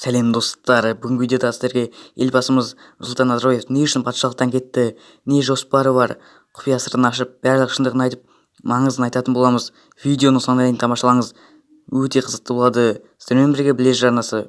Сәлем достар, бүгінгі видеода сіздерге елбасымыз Нұрсұлтан Назарбаев не үшін патшалықтан кетті, не жоспары бар, құпия сырын ашып, барлық шындығын айтып, маңызын айтатын боламыз. Видеоны соңына дейін тамашалаңыз, өте қызықты болады. Сіздермен бірге Білез арнасы.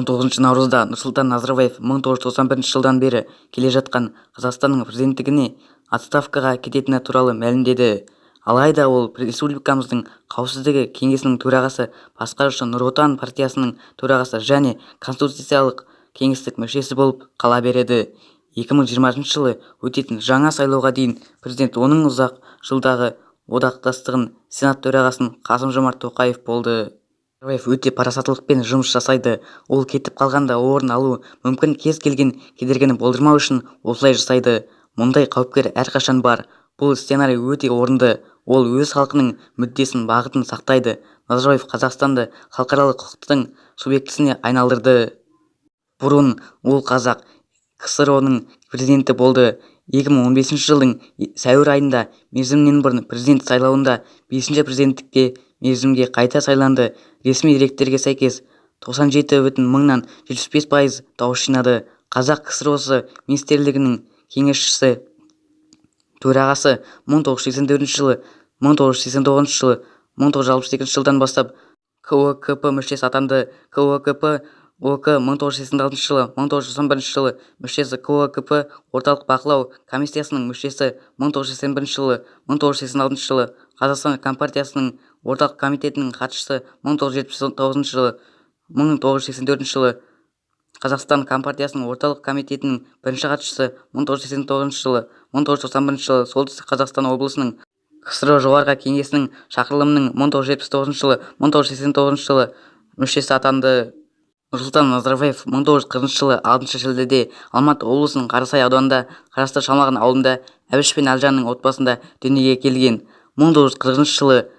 19 наурызда Нұрсұлтан Назарбаев 1991 жылдан бері келе жатқан Қазақстанның президенттігіне отставкаға кететіні туралы мәлімдеді. Алайда ол республикамыздың қауіпсіздігі кеңесінің төрағасы, басқарушы Нұр Отан партиясының төрағасы және конституциялық кеңестік мүшесі болып қала береді. 2020 жылы өтетін жаңа сайлауға дейін президент оның ұзақ жылдағы одақтастығын Сенат төрағасын Қасым-Жомарт Тоқаев болды. Назарбаев өте парасаттылықпен жұмыс жасайды. Ол кетіп қалғанда орын алу мүмкін кез келген кедергіні болдырмау үшін осылай жасайды. Мұндай қауіпкер әрқашан бар. Бұл сценарий өте орынды. Ол өз халқының мүддесін, бағытын сақтайды. Назарбаев Қазақстанды халықаралық құқықтың субъектісіне айналдырды. Бұрын ол қазақ КСР-ның президенті болды. 2015 жылдың сәуір айында мерзімінен бұрын президент сайлауында 5-ші президенттікке мерзімге қайта сайланды. Ресми деректерге сәйкес 97,000-75% дауыс жинады. Қазақ КСР министрлігінің кеңесшісі төрағасы 1984 жылы, 1989 жылы, 1962 жылдан бастап КОКП мүшесі атанды. КОКП ОК 1986 жылы, 1991 жылы мүшесі, КОКП орталық бақылау комиссиясының мүшесі 1981 жылы, 1986 жылы, Қазақстан Компартиясының орталық комитетінің хатшысы 1979 жылы, 1984 жылы, Қазақстан Компартиясының орталық комитетінің бірінші хатшысы 1989 жылы, 1991 жылы, Солтүстік Қазақстан облысының КСР жоғарғы кеңесінің шақырылымының 1979 жылы, 1989 жылы мүшесі атанды. Нұрсұлтан Назарбаев 1940 жылы 6 шілдеде Алматы облысының Қарасай ауданында қарасты Шалмаған ауылында Әбіш пен Әлжанның отбасында дүниеге келген. 1940 жылы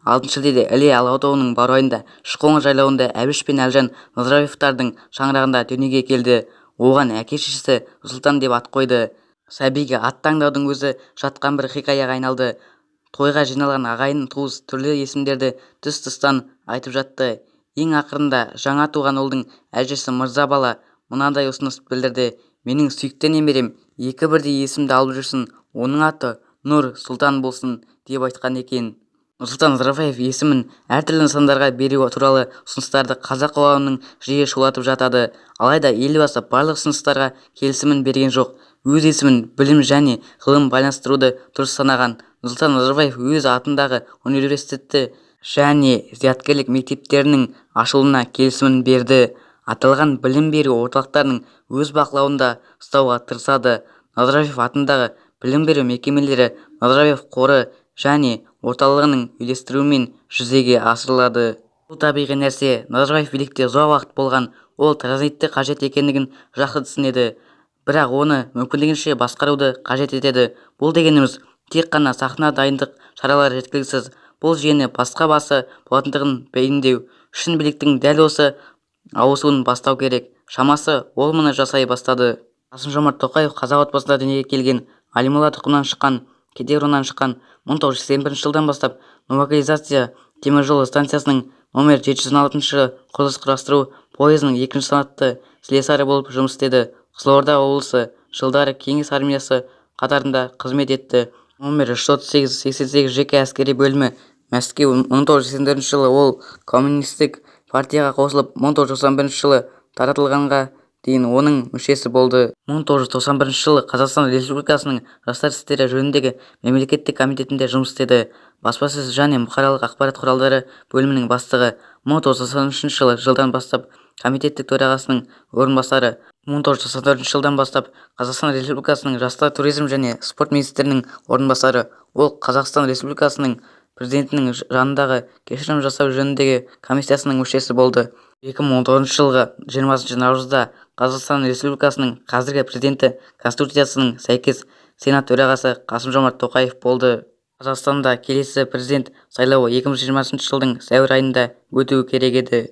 6 шілдеде Іле алатауының баурайында Шқоңыр жайлауында Әбіш пен Әлжан Назарбаевтардың шаңырағында дүниеге келді. Оған әке-шешесі Нұрсұлтан деп ат қойды. Сәбиге ат таңдаудың өзі жатқан бір хикаяға айналды. Тойға жиналған ағайын туыс түрлі есімдерді тұс-тұстан айтып жатты. Ең ақырында жаңа туған ұлдың әжесі Мырза бала мынадай ұсыныс білдірді. Менің сүйікті немерем екі бірдей есімді алып жүрсін, оның аты Нұр Сұлтан болсын деп айтқан екен. Нұрсұлтан Назарбаев есімін әртүрлі нысандарға беру туралы ұсыныстарды қазақ қоғамының жиі шулатып жатады. Алайда елбасы барлық ұсыныстарға келісімін берген жоқ. Өз есімін білім және ғылым байланыстыруды дұрыс санаған. Нұрсұлтан Назарбаев өз атындағы университетті және зияткерлік мектептерінің ашылуына келісімін берді. Аталған білім беру орталықтарының өз бақылауында ұстауға тырысады. Назарбаев атындағы білім беру мекемелері Назарбаев қоры және орталығының үйлестіруімен жүзеге асырылады. Бұл табиғи нәрсе. Назарбаев билікте ұзақ уақыт болған. Ол транзитті қажет екендігін жақсы түсінеді. Бірақ оны мүмкіндігінше басқаруды қажет етеді. Бұл дегеніміз тек қана сахна дайындық шаралары жеткіліксіз. Бұл жүйені басқа басы болатындығын бейімдеу үшін биліктің дәл осы ауысуын бастау керек. Шамасы ол мұны жасай бастады. Қасым-Жомарт Тоқаев қазақ отбасында дүниеге келген. Алимұла тұқымынан шыққан, кедей руынан шыққан. 1981 жылдан бастап Новокализация теміржол станциясының номер 716 құрылыс құрастыру пойызының 2-ші санатты слесары болып жұмыс істеді. Қызылорда облысы жылдары кеңес армиясы қатарында қызмет етті. Номер 338-88 жеке әскери бөлімі Мәскеу. 1984 жылы ол коммунистік партияға қосылып, 1991 жылы таратылғанға дейін оның мүшесі болды. 1991 жылы Қазақстан Республикасының жастар істері жөніндегі мемлекеттік комитетінде жұмыс істеді. Баспасөз және бұқаралық ақпарат құралдары бөлімінің бастығы. 1993 жылы жылдан бастап комитеттік төрағасының орынбасары. 1994 жылдан бастап Қазақстан Республикасының жастар туризм және спорт министрінің орынбасары. Ол Қазақстан Республикасының президентінің жанындағы кешірім жасау жөніндегі комиссиясының мүшесі болды. 2019 жылғы 20 наурызда Қазақстан Республикасының қазіргі президенті Конституциясының сәйкес Сенат төрағасы Қасым-Жомарт Тоқаев болды. Қазақстанда келесі президент сайлауы 2020 жылдың сәуір айында өтуі керек еді.